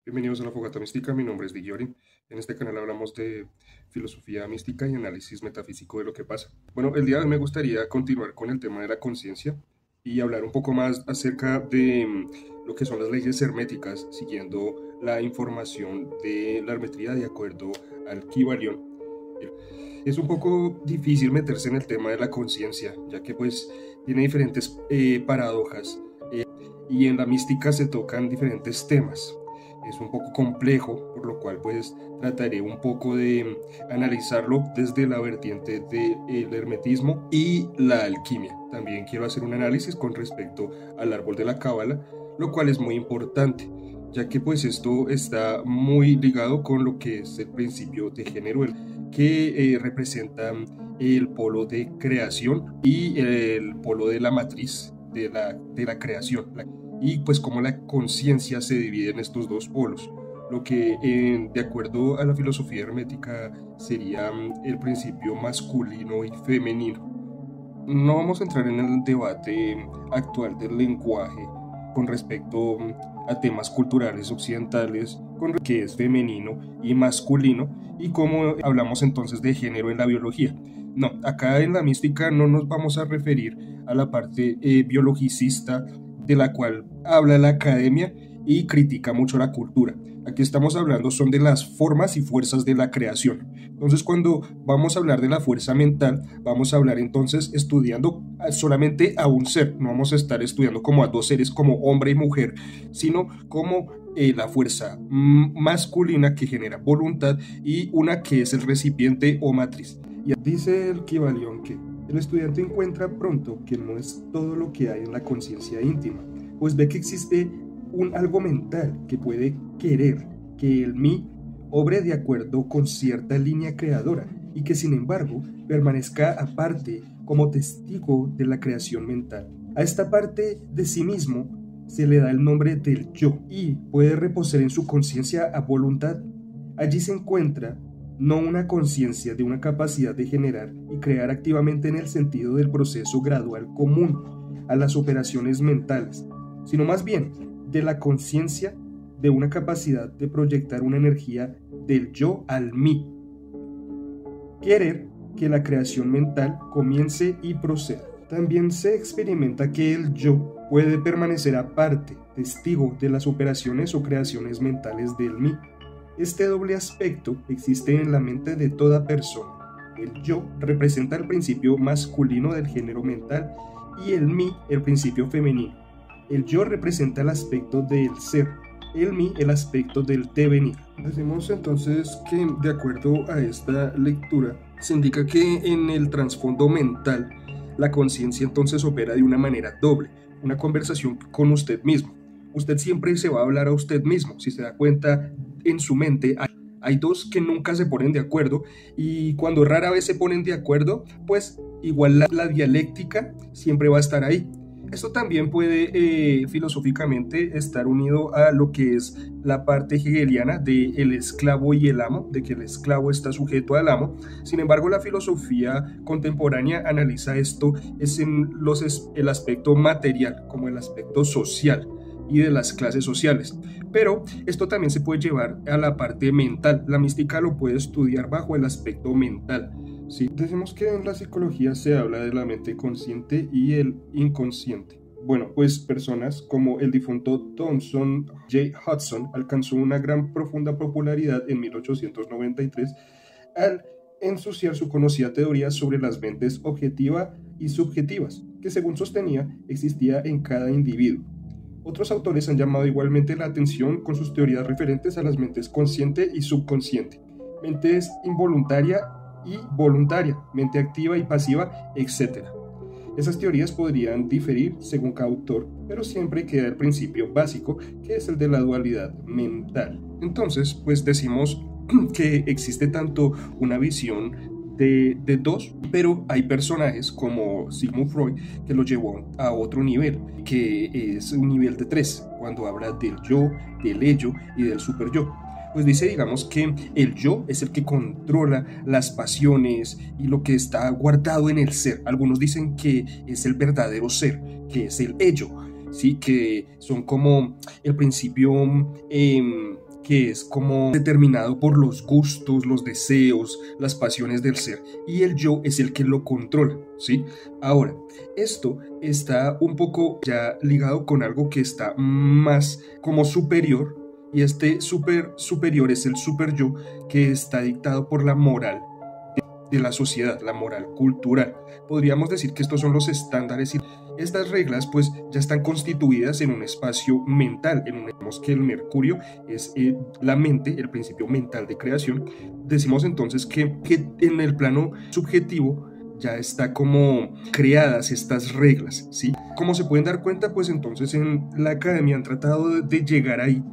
Bienvenidos a la Fogata Mística, mi nombre es Digiori. En este canal hablamos de filosofía mística y análisis metafísico de lo que pasa. Bueno, el día de hoy me gustaría continuar con el tema de la conciencia y hablar un poco más acerca de lo que son las leyes herméticas, siguiendo la información de la hermetría de acuerdo al Kybalión. Es un poco difícil meterse en el tema de la conciencia, ya que pues tiene diferentes paradojas y en la mística se tocan diferentes temas. Es un poco complejo, por lo cual pues trataré un poco de analizarlo desde la vertiente del hermetismo y la alquimia. También quiero hacer un análisis con respecto al árbol de la cábala, lo cual es muy importante, ya que pues esto está muy ligado con lo que es el principio de género, que representa el polo de creación y el polo de la matriz de la creación, y pues cómo la conciencia se divide en estos dos polos, lo que de acuerdo a la filosofía hermética sería el principio masculino y femenino. No vamos a entrar en el debate actual del lenguaje con respecto a temas culturales occidentales, con qué es femenino y masculino y cómo hablamos entonces de género en la biología. No, acá en la mística no nos vamos a referir a la parte biologicista de la cual habla la academia y critica mucho la cultura. Aquí estamos hablando son de las formas y fuerzas de la creación. Entonces, cuando vamos a hablar de la fuerza mental, vamos a hablar entonces estudiando solamente a un ser. No vamos a estar estudiando como a dos seres, como hombre y mujer, sino como la fuerza masculina que genera voluntad y una que es el recipiente o matriz. Y dice el Kybalión que el estudiante encuentra pronto que no es todo lo que hay en la conciencia íntima, pues ve que existe un algo mental que puede querer que el mí obre de acuerdo con cierta línea creadora y que sin embargo permanezca aparte como testigo de la creación mental. A esta parte de sí mismo se le da el nombre del yo y puede reposar en su conciencia a voluntad. Allí se encuentra no una conciencia de una capacidad de generar y crear activamente en el sentido del proceso gradual común a las operaciones mentales, sino más bien de la conciencia de una capacidad de proyectar una energía del yo al mí. Querer que la creación mental comience y proceda. También se experimenta que el yo puede permanecer aparte, testigo de las operaciones o creaciones mentales del mí. Este doble aspecto existe en la mente de toda persona. El yo representa el principio masculino del género mental y el mí el principio femenino. El yo representa el aspecto del ser, el mí el aspecto del devenir. Decimos entonces que de acuerdo a esta lectura se indica que en el trasfondo mental la conciencia entonces opera de una manera doble, una conversación con usted mismo. Usted siempre se va a hablar a usted mismo. Si se da cuenta, en su mente hay dos que nunca se ponen de acuerdo, y cuando rara vez se ponen de acuerdo, pues igual la dialéctica siempre va a estar ahí. Esto también puede filosóficamente estar unido a lo que es la parte hegeliana de el esclavo y el amo, de que el esclavo está sujeto al amo. Sin embargo, la filosofía contemporánea analiza esto es en el aspecto material, como el aspecto social y de las clases sociales, pero esto también se puede llevar a la parte mental. La mística lo puede estudiar bajo el aspecto mental. Sí, decimos que en la psicología se habla de la mente consciente y el inconsciente. Bueno, pues personas como el difunto Thomson J. Hudson alcanzó una gran profunda popularidad en 1893 al ensuciar su conocida teoría sobre las mentes objetiva y subjetivas, que según sostenía existía en cada individuo. Otros autores han llamado igualmente la atención con sus teorías referentes a las mentes consciente y subconsciente, mentes involuntaria y voluntaria, mente activa y pasiva, etc. Esas teorías podrían diferir según cada autor, pero siempre queda el principio básico, que es el de la dualidad mental. Entonces, pues decimos que existe tanto una visión de dos, pero hay personajes como Sigmund Freud que lo llevó a otro nivel, que es un nivel de 3, cuando habla del yo, del ello y del superyo. Pues dice, digamos, que el yo es el que controla las pasiones y lo que está guardado en el ser. Algunos dicen que es el verdadero ser, que es el ello, ¿sí? Que son como el principio que es como determinado por los gustos, los deseos, las pasiones del ser, y el yo es el que lo controla, ¿sí? Ahora, esto está un poco ya ligado con algo que está más como superior, y este superior es el super yo, que está dictado por la moral de la sociedad, la moral cultural. Podríamos decir que estos son los estándares y estas reglas pues ya están constituidas en un espacio mental, vemos que el mercurio es la mente, el principio mental de creación. Decimos entonces que en el plano subjetivo ya está como creadas estas reglas, ¿sí? Como se pueden dar cuenta, pues entonces en la academia han tratado de llegar ahí,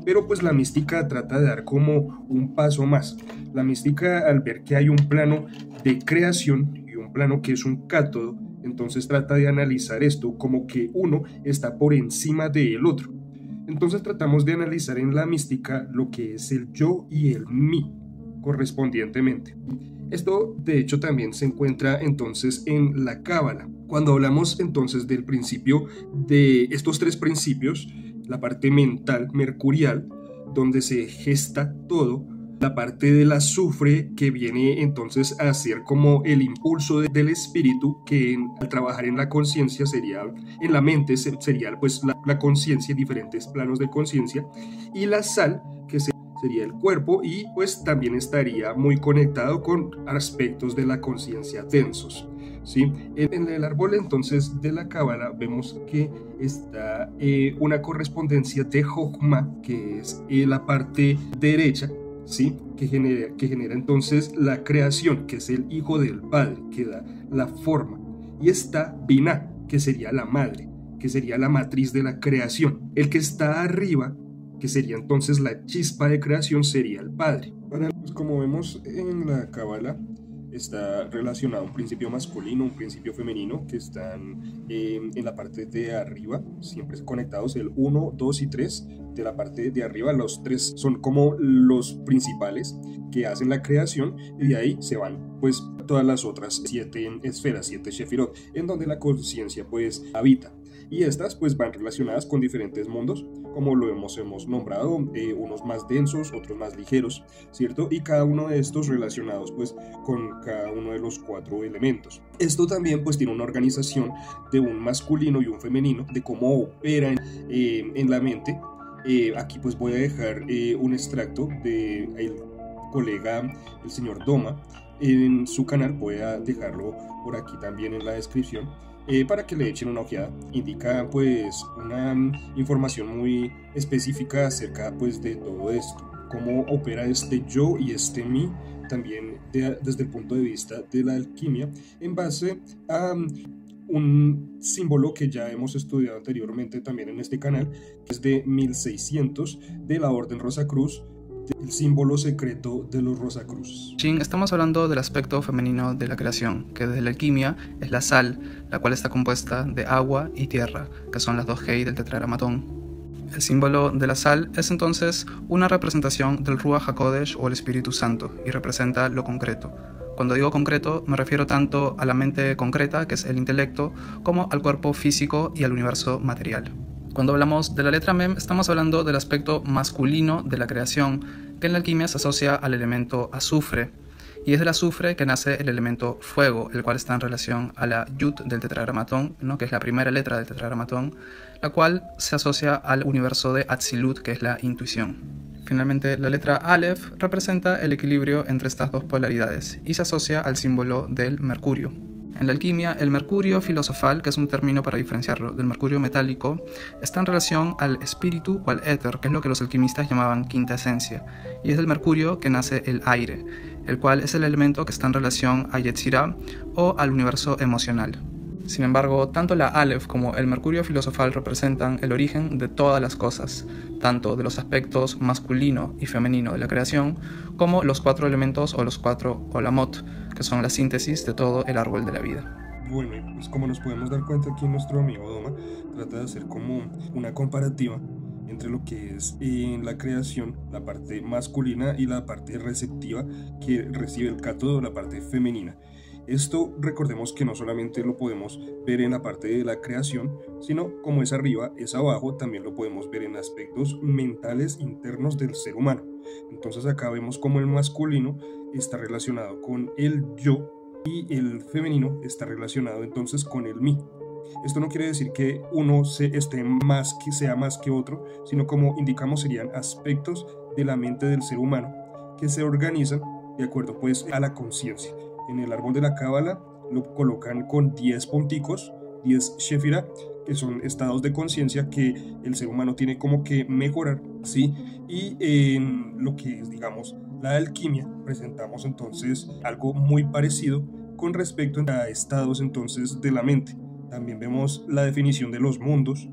pero pues la mística trata de dar como un paso más. La mística, al ver que hay un plano de creación y un plano que es un cátodo, entonces trata de analizar esto como que uno está por encima del otro. Entonces tratamos de analizar en la mística lo que es el yo y el mí correspondientemente. Esto de hecho también se encuentra entonces en la cábala. Cuando hablamos entonces del principio de estos tres principios, la parte mental, mercurial, donde se gesta todo, la parte del azufre que viene entonces a ser como el impulso del espíritu, que al trabajar en la conciencia sería, en la mente sería pues la conciencia, diferentes planos de conciencia, y la sal, que sería el cuerpo, y pues también estaría muy conectado con aspectos de la conciencia densos, ¿sí? En el árbol entonces de la cábala vemos que está una correspondencia de Jochma, que es la parte derecha, ¿sí? que genera entonces la creación, que es el hijo del padre, que da la forma, y está Binah, que sería la madre, que sería la matriz de la creación. El que está arriba, que sería entonces la chispa de creación, sería el padre. Pues como vemos en la cábala, está relacionado un principio masculino, un principio femenino, que están en la parte de arriba, siempre conectados, el 1, 2 y 3. De la parte de arriba, los 3 son como los principales que hacen la creación, y de ahí se van pues todas las otras 7 esferas, 7 Shefirot, en donde la conciencia pues habita. Y estas pues van relacionadas con diferentes mundos, como lo hemos nombrado, unos más densos, otros más ligeros, ¿cierto? Y cada uno de estos relacionados pues con cada uno de los 4 elementos. Esto también pues tiene una organización de un masculino y un femenino, de cómo opera en la mente. Aquí pues voy a dejar un extracto del colega, el señor Doma, en su canal. Voy a dejarlo por aquí también en la descripción, para que le echen una ojeada. Indica pues una información muy específica acerca pues de todo esto, cómo opera este yo y este mí, también desde el punto de vista de la alquimia, en base a un símbolo que ya hemos estudiado anteriormente también en este canal, que es de 1600, de la Orden Rosacruz, el símbolo secreto de los Rosacruz. Estamos hablando del aspecto femenino de la creación, que desde la alquimia es la sal, la cual está compuesta de agua y tierra, que son las 2 Hei del tetragramatón. El símbolo de la sal es entonces una representación del Ruach HaKodesh o el Espíritu Santo, y representa lo concreto. Cuando digo concreto, me refiero tanto a la mente concreta, que es el intelecto, como al cuerpo físico y al universo material. Cuando hablamos de la letra Mem, estamos hablando del aspecto masculino de la creación, que en la alquimia se asocia al elemento azufre, y es del azufre que nace el elemento fuego, el cual está en relación a la Yud del tetragramatón, ¿no? que es la primera letra del tetragramatón, la cual se asocia al universo de Atzilut, que es la intuición. Finalmente, la letra Aleph representa el equilibrio entre estas dos polaridades y se asocia al símbolo del mercurio. En la alquimia, el mercurio filosofal, que es un término para diferenciarlo del mercurio metálico, está en relación al espíritu o al éter, que es lo que los alquimistas llamaban quinta esencia, y es del mercurio que nace el aire, el cual es el elemento que está en relación a Yetzirah o al universo emocional. Sin embargo, tanto la Aleph como el mercurio filosofal representan el origen de todas las cosas, tanto de los aspectos masculino y femenino de la creación, como los 4 elementos o los 4 olamot, que son la síntesis de todo el árbol de la vida. Bueno, y pues como nos podemos dar cuenta aquí, nuestro amigo Doma trata de hacer como una comparativa entre lo que es en la creación, la parte masculina, y la parte receptiva que recibe el cátodo, la parte femenina. Esto recordemos que no solamente lo podemos ver en la parte de la creación, sino como es arriba, es abajo, también lo podemos ver en aspectos mentales internos del ser humano. Entonces acá vemos como el masculino está relacionado con el yo y el femenino está relacionado entonces con el mí. Esto no quiere decir que uno sea más que otro, sino como indicamos serían aspectos de la mente del ser humano que se organizan de acuerdo pues a la conciencia. En el árbol de la cábala lo colocan con 10 punticos, 10 shefira, que son estados de conciencia que el ser humano tiene como que mejorar, ¿sí? Y en lo que es, digamos, la alquimia, presentamos entonces algo muy parecido con respecto a estados entonces de la mente. También vemos la definición de los mundos,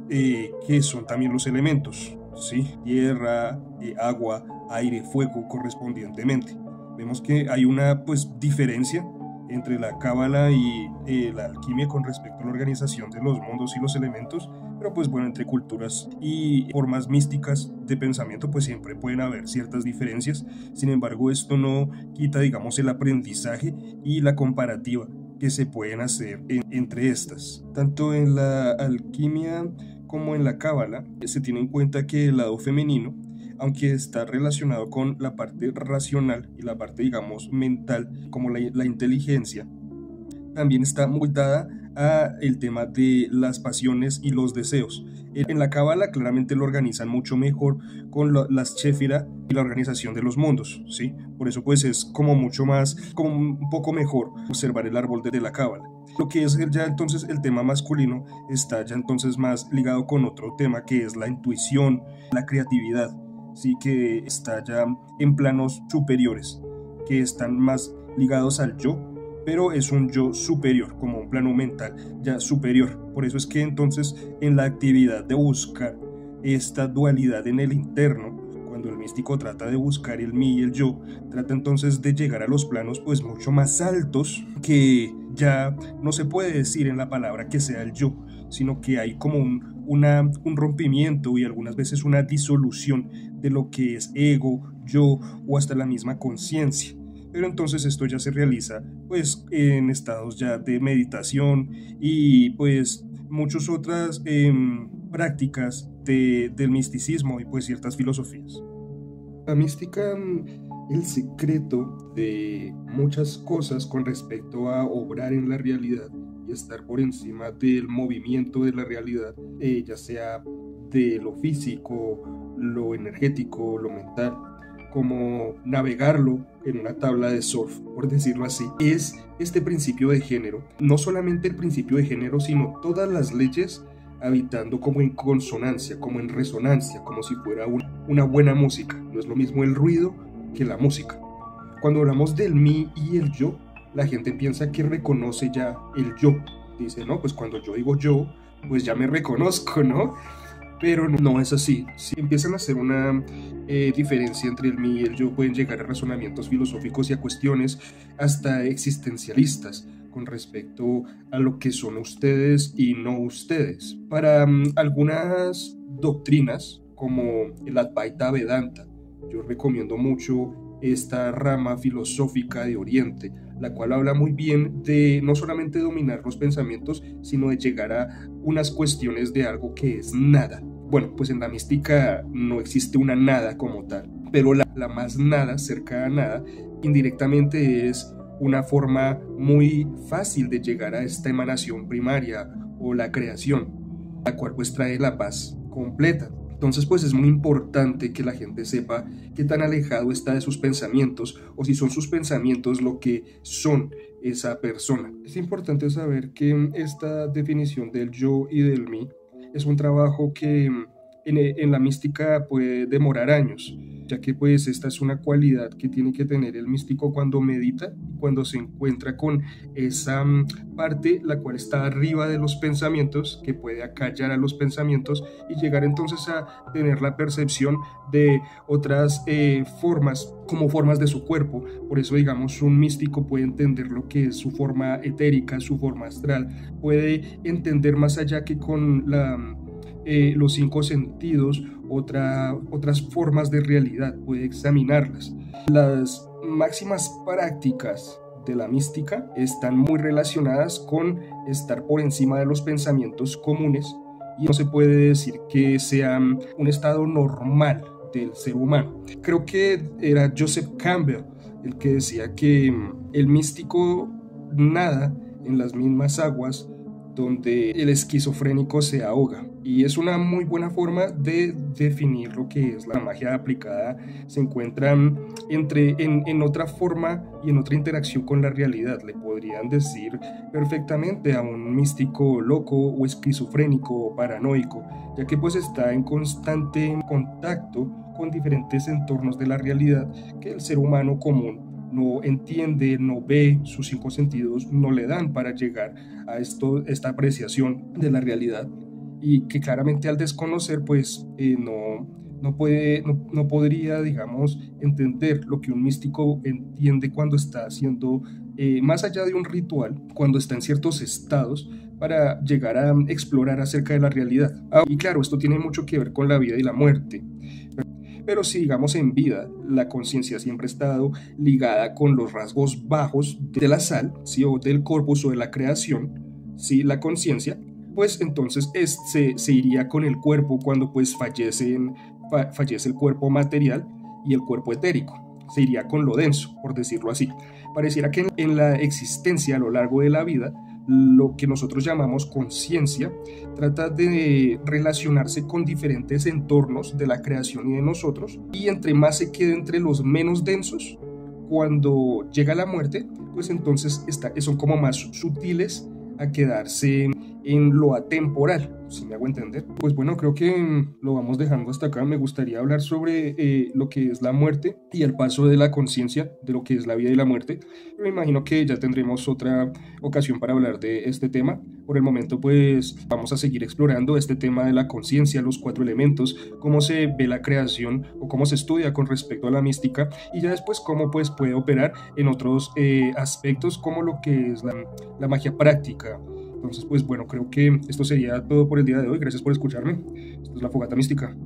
que son también los elementos, ¿sí? Tierra, agua, aire, fuego correspondientemente. Vemos que hay una pues diferencia entre la cábala y la alquimia con respecto a la organización de los mundos y los elementos, pero pues bueno, entre culturas y formas místicas de pensamiento pues siempre pueden haber ciertas diferencias. Sin embargo, esto no quita, digamos, el aprendizaje y la comparativa que se pueden hacer entre estas. Tanto en la alquimia como en la cábala se tiene en cuenta que el lado femenino, aunque está relacionado con la parte racional y la parte, digamos, mental, como la inteligencia, también está muy dada a el tema de las pasiones y los deseos. En la cábala claramente lo organizan mucho mejor con las Shefira y la organización de los mundos, ¿sí? Por eso pues es como mucho más, como un poco mejor observar el árbol de la cábala. Lo que es ya entonces el tema masculino está ya entonces más ligado con otro tema que es la intuición, la creatividad, sí, que está ya en planos superiores, que están más ligados al yo, pero es un yo superior, como un plano mental ya superior. Por eso es que entonces en la actividad de buscar esta dualidad en el interno, cuando el místico trata de buscar el mí y el yo, trata entonces de llegar a los planos pues mucho más altos, que ya no se puede decir en la palabra que sea el yo, sino que hay como un rompimiento y algunas veces una disolución de lo que es ego, yo o hasta la misma conciencia. Pero entonces esto ya se realiza pues en estados ya de meditación y pues muchas otras prácticas del misticismo y pues ciertas filosofías. La mística, el secreto de muchas cosas con respecto a obrar en la realidad y estar por encima del movimiento de la realidad, ya sea de lo físico, lo energético, lo mental, como navegarlo en una tabla de surf, por decirlo así, es este principio de género. No solamente el principio de género, sino todas las leyes habitando como en consonancia, como en resonancia, como si fuera una buena música. No es lo mismo el ruido que la música. Cuando hablamos del mí y el yo, la gente piensa que reconoce ya el yo. Dice, no, pues cuando yo digo yo, pues ya me reconozco, ¿no? Pero no es así. Si empiezan a hacer una diferencia entre el mí y el yo, pueden llegar a razonamientos filosóficos y a cuestiones hasta existencialistas con respecto a lo que son ustedes y no ustedes. Para algunas doctrinas, como el Advaita Vedanta, yo recomiendo mucho esta rama filosófica de Oriente, la cual habla muy bien de no solamente dominar los pensamientos, sino de llegar a unas cuestiones de algo que es nada. Bueno, pues en la mística no existe una nada como tal, pero la más nada, cerca a nada, indirectamente es una forma muy fácil de llegar a esta emanación primaria o la creación, la cual pues trae la paz completa. Entonces pues es muy importante que la gente sepa qué tan alejado está de sus pensamientos o si son sus pensamientos lo que son esa persona. Es importante saber que esta definición del yo y del mí es un trabajo que en la mística puede demorar años, ya que pues esta es una cualidad que tiene que tener el místico cuando medita, cuando se encuentra con esa parte la cual está arriba de los pensamientos, que puede acallar a los pensamientos y llegar entonces a tener la percepción de otras formas, como formas de su cuerpo. Por eso, digamos, un místico puede entender lo que es su forma etérica, su forma astral, puede entender más allá que con los 5 sentidos, otras formas de realidad, puede examinarlas. Las máximas prácticas de la mística están muy relacionadas con estar por encima de los pensamientos comunes y no se puede decir que sea un estado normal del ser humano. Creo que era Joseph Campbell el que decía que el místico nada en las mismas aguas donde el esquizofrénico se ahoga. Y es una muy buena forma de definir lo que es la magia aplicada. Se encuentra en otra forma y en otra interacción con la realidad. Le podrían decir perfectamente a un místico loco o esquizofrénico o paranoico, ya que pues está en constante contacto con diferentes entornos de la realidad que el ser humano común no entiende, no ve, sus cinco sentidos no le dan para llegar a esta apreciación de la realidad, y que claramente al desconocer pues no podría, digamos, entender lo que un místico entiende cuando está haciendo, más allá de un ritual, cuando está en ciertos estados para llegar a explorar acerca de la realidad. Y claro, esto tiene mucho que ver con la vida y la muerte. Pero si digamos en vida la conciencia siempre ha estado ligada con los rasgos bajos de la sal, ¿sí? O del corpus o de la creación, ¿sí? La conciencia, pues entonces se iría con el cuerpo cuando pues fallece el cuerpo material y el cuerpo etérico. Se iría con lo denso, por decirlo así. Pareciera que en la existencia a lo largo de la vida, lo que nosotros llamamos conciencia trata de relacionarse con diferentes entornos de la creación y de nosotros, y entre más se quede entre los menos densos, cuando llega la muerte, pues entonces son como más sutiles a quedarse en lo atemporal, si me hago entender. Pues bueno, creo que lo vamos dejando hasta acá. Me gustaría hablar sobre lo que es la muerte y el paso de la conciencia de lo que es la vida y la muerte, pero me imagino que ya tendremos otra ocasión para hablar de este tema. Por el momento pues vamos a seguir explorando este tema de la conciencia, los cuatro elementos, cómo se ve la creación o cómo se estudia con respecto a la mística, y ya después cómo pues puede operar en otros aspectos como lo que es la magia práctica. Entonces, pues bueno, creo que esto sería todo por el día de hoy. Gracias por escucharme. Esto es La Fogata Mística.